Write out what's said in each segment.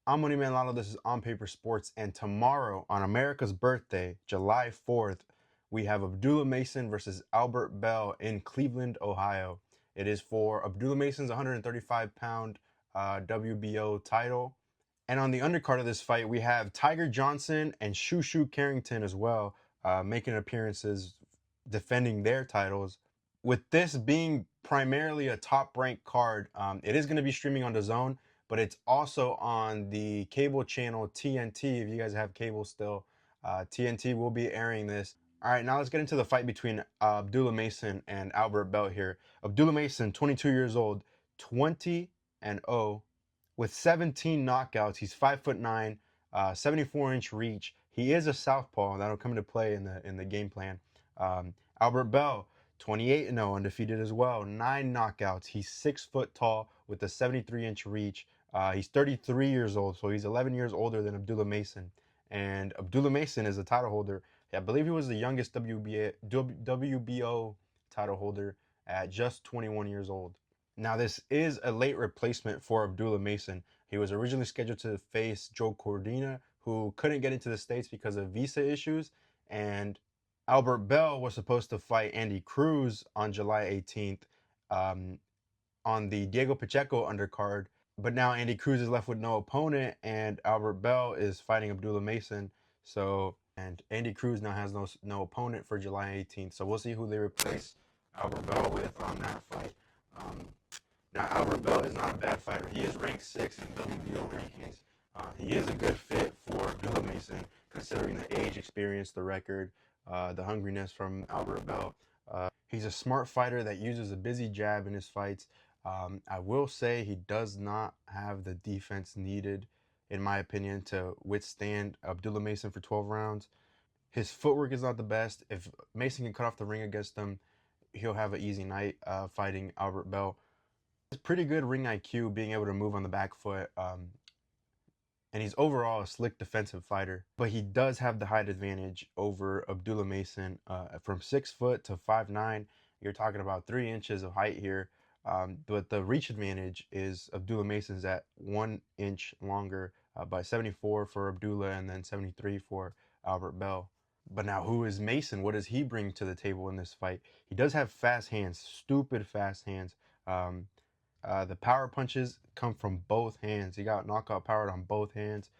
I'm Moneyman Lalo. This is On Paper Sports, and tomorrow on America's birthday, July 4th, we have Abdullah Mason versus Albert Bell in Cleveland, Ohio. It is for Abdullah Mason's 135-pound WBO title. And on the undercard of this fight, we have Tiger Johnson and Shoo Shoo Carrington as well, making appearances defending their titles. With this being primarily a top-ranked card, it is going to be streaming on DAZN, but it's also on the cable channel TNT. If you guys have cable still, TNT will be airing this. All right, now let's get into the fight between Abdullah Mason and Albert Bell here. Abdullah Mason, 22 years old, 20-0 with 17 knockouts. He's 5'9", 74-inch reach. He is a southpaw. That'll come into play in the game plan. Albert Bell, 28-0, undefeated as well. 9 knockouts. He's 6 foot tall with a 73-inch reach. He's 33 years old, so he's 11 years older than Abdullah Mason. And Abdullah Mason is a title holder. I believe he was the youngest WBO title holder at just 21 years old. Now, this is a late replacement for Abdullah Mason. He was originally scheduled to face Joe Cordina, who couldn't get into the States because of visa issues. And Albert Bell was supposed to fight Andy Cruz on July 18th on the Diego Pacheco undercard. But now Andy Cruz is left with no opponent, and Albert Bell is fighting Abdullah Mason. And Andy Cruz now has no opponent for July 18th. So we'll see who they replace Albert Bell with on that fight. Now, Albert Bell is not a bad fighter. He is ranked 6th in WBO rankings. He is a good fit for Abdullah Mason, considering the age, experience, the record, the hungriness from Albert Bell. He's a smart fighter that uses a busy jab in his fights. I will say he does not have the defense needed, in my opinion, to withstand Abdullah Mason for 12 rounds. His footwork is not the best. If Mason can cut off the ring against him, he'll have an easy night fighting Albert Bell. He's pretty good ring IQ, being able to move on the back foot. And he's overall a slick defensive fighter. But he does have the height advantage over Abdullah Mason. From 6 foot to 5'9", you're talking about 3 inches of height here. But the reach advantage is Abdullah Mason's at 1 inch longer, by 74 for Abdullah and then 73 for Albert Bell. But now, who is Mason? What does he bring to the table in this fight? He does have fast hands, stupid fast hands. The power punches come from both hands. He got knockout powered on both hands.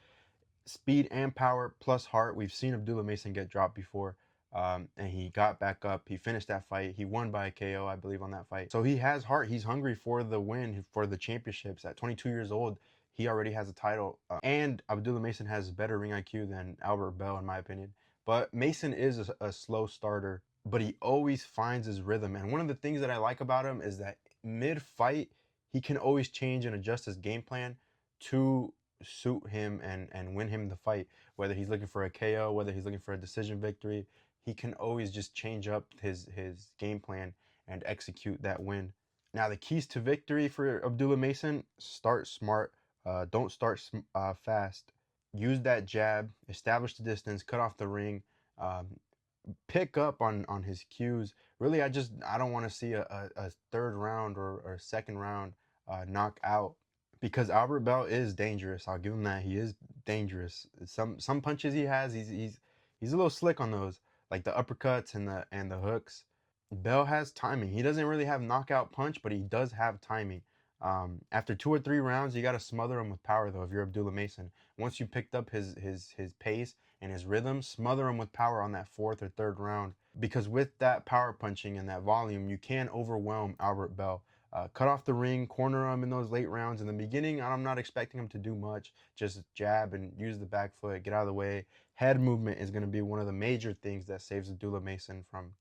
Speed and power plus heart. We've seen Abdullah Mason get dropped before, and he got back up. He finished that fight. He won by a KO, I believe, on that fight. So he has heart. He's hungry for the win, for the championships. At 22 years old, he already has a title. And Abdullah Mason has better ring IQ than Albert Bell, in my opinion. But Mason is a slow starter, but he always finds his rhythm. And one of the things that I like about him is that mid-fight, he can always change and adjust his game plan to suit him and win him the fight. Whether he's looking for a KO, whether he's looking for a decision victory, he can always just change up his game plan and execute that win. Now, the keys to victory for Abdullah Mason: start smart, don't start fast. Use that jab, establish the distance, cut off the ring, pick up on his cues. Really, I don't want to see a third round or second round knockout, because Albert Bell is dangerous. I'll give him that. He is dangerous. Some punches he has, he's a little slick on those, like the uppercuts and the hooks. Bell has timing. He doesn't really have knockout punch, but he does have timing. After 2 or 3 rounds, you got to smother him with power, though, if you're Abdullah Mason. Once you picked up his pace and his rhythm, smother him with power on that 4th or 3rd round. Because with that power punching and that volume, you can overwhelm Albert Bell. Cut off the ring, corner him in those late rounds. In the beginning, I'm not expecting him to do much. Just jab and use the back foot, get out of the way. Head movement is going to be one of the major things that saves Abdullah Mason from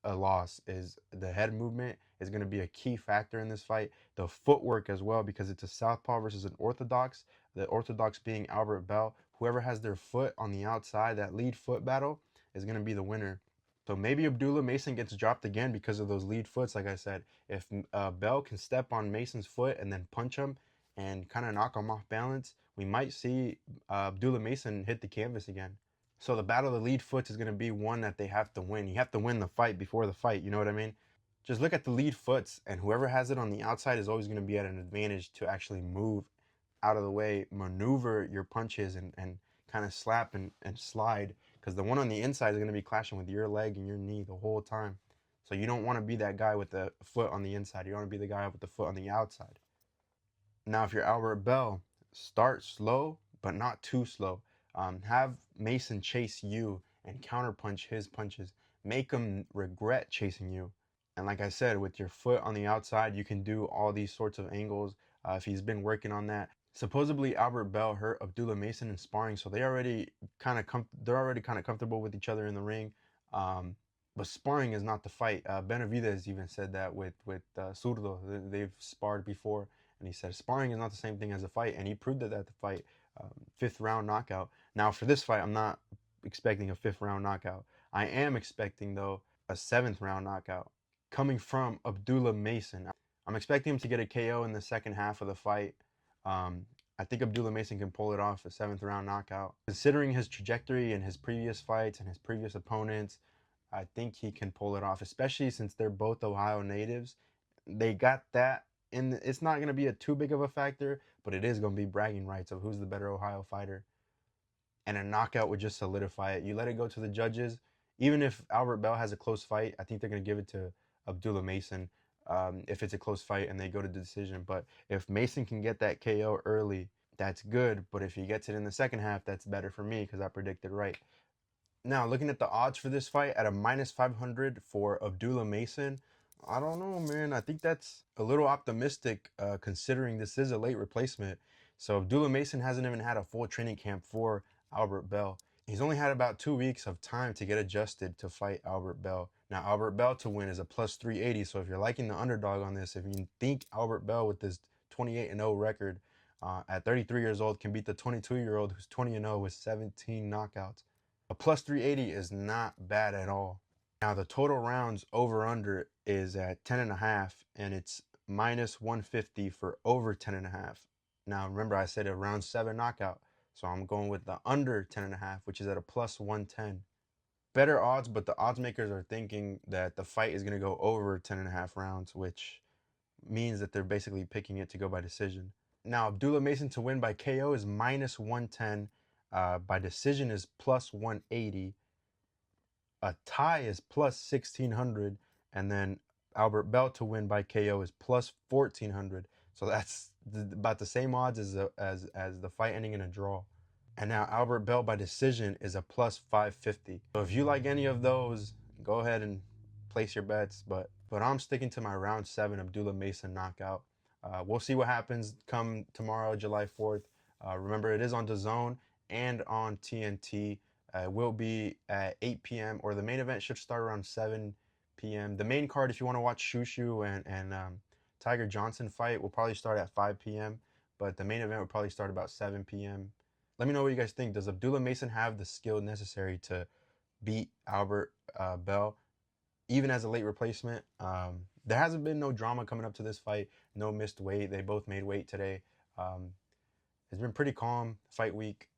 a loss. Is the head movement is going to be a key factor in this fight. The footwork as well, because it's a southpaw versus an orthodox. The orthodox being Albert Bell. Whoever has their foot on the outside, that lead foot battle, is going to be the winner. So maybe Abdullah Mason gets dropped again because of those lead foots. Like I said, if Bell can step on Mason's foot and then punch him and kind of knock him off balance, we might see Abdullah Mason hit the canvas again. So the battle of the lead foots is going to be one that they have to win. You have to win the fight before the fight. You know what I mean? Just look at the lead foots, and whoever has it on the outside is always going to be at an advantage to actually move out of the way, maneuver your punches and kind of slap and slide, because the one on the inside is going to be clashing with your leg and your knee the whole time. So you don't want to be that guy with the foot on the inside. You want to be the guy with the foot on the outside. Now, if you're Albert Bell, start slow, but not too slow. Have Mason chase you and counterpunch his punches. Make him regret chasing you. And like I said, with your foot on the outside, you can do all these sorts of angles. If he's been working on that. Supposedly Albert Bell hurt Abdullah Mason in sparring, so they're already kind of comfortable with each other in the ring. But sparring is not the fight. Benavidez even said that with Zurdo. They've sparred before, and he said sparring is not the same thing as a fight, and he proved it at the fight. Fifth round knockout. Now for this fight, I'm not expecting a fifth round knockout. I am expecting though a seventh round knockout coming from Abdullah Mason. I'm expecting him to get a KO in the second half of the fight. I think Abdullah Mason can pull it off, a seventh round knockout. Considering his trajectory and his previous fights and his previous opponents, I think he can pull it off, especially since they're both Ohio natives. They got that, and it's not going to be a too big of a factor, but it is going to be bragging rights of who's the better Ohio fighter. And a knockout would just solidify it. You let it go to the judges. Even if Albert Bell has a close fight, I think they're going to give it to Abdullah Mason if it's a close fight and they go to the decision. But if Mason can get that KO early, that's good. But if he gets it in the second half, that's better for me because I predicted right. Now, looking at the odds for this fight at a -500 for Abdullah Mason, I don't know, man. I think that's a little optimistic considering this is a late replacement. So Abdullah Mason hasn't even had a full training camp for Albert Bell. He's only had about 2 weeks of time to get adjusted to fight Albert Bell. Now, Albert Bell to win is a +380. So if you're liking the underdog on this, if you think Albert Bell with this 28-0 record at 33 years old can beat the 22-year-old who's 20-0 with 17 knockouts, a +380 is not bad at all. Now, the total rounds over-under is at 10.5, and it's -150 for over 10.5. Now, remember I said a round 7 knockout. So I'm going with the under 10.5, which is at a +110. Better odds, but the odds makers are thinking that the fight is going to go over 10.5 rounds, which means that they're basically picking it to go by decision. Now, Abdullah Mason to win by KO is -110. By decision is +180. A tie is +1600. And then Albert Bell to win by KO is +1400. So that's about the same odds as the fight ending in a draw. And now Albert Bell by decision is a +550. So if you like any of those, go ahead and place your bets. But I'm sticking to my round 7 Abdullah Mason knockout. We'll see what happens come tomorrow, July 4th. Remember, it is on DAZN and on TNT. It will be at 8 p.m. or the main event should start around 7 p.m. The main card, if you want to watch Shushu and Tiger Johnson fight, will probably start at 5 p.m. But the main event will probably start about 7 p.m. Let me know what you guys think. Does Abdullah Mason have the skill necessary to beat Albert Bell, even as a late replacement? There hasn't been no drama coming up to this fight. No missed weight. They both made weight today. It's been pretty calm fight week.